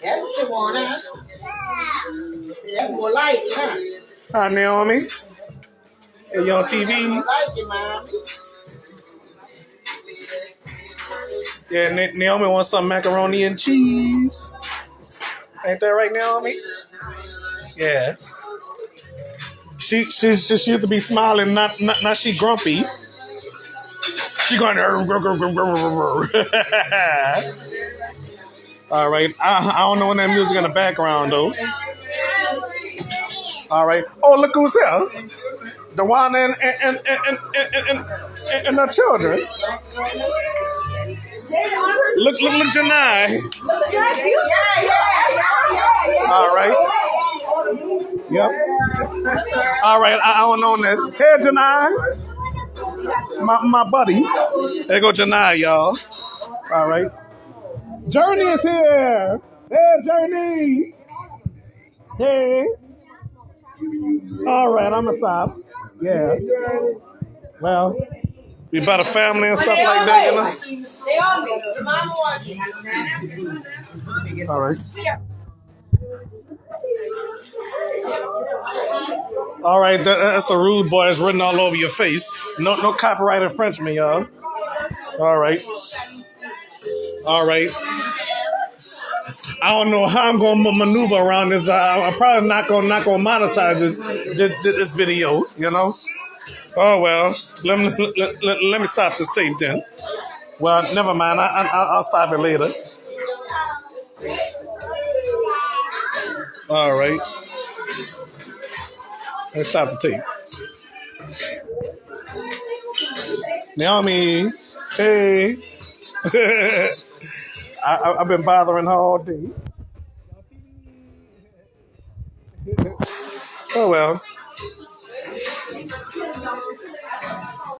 That's what you want, huh? That's more like it, huh? Hi, Naomi. Hey, you on TV? That's more like it, mommy. Yeah, Naomi wants some macaroni and cheese. Ain't that right, Naomi? Yeah. She used to be smiling, not she grumpy. She going. All right. I don't know when that music in the background though. All right. Oh, look who's here. The one and the children. Look, Janai. All right. Yep. All right. I don't know that. Hey, Janai. My buddy. There go Janai, y'all. All right. Journey is here. Hey, Journey. Hey. All right, I'm going to stop. Yeah. Well, we about a family and stuff like that, you know? They on me. Your mama watching. All right. All right, that's the rude boys written all over your face. No copyright infringement, y'all. All right. All right. I don't know how I'm going to maneuver around this. I'm probably not going to monetize this video, you know? Oh, well, let me stop this tape then. Well, never mind. I'll stop it later. All right. Let's stop the tape. Naomi, hey. I've been bothering her all day. Oh, well.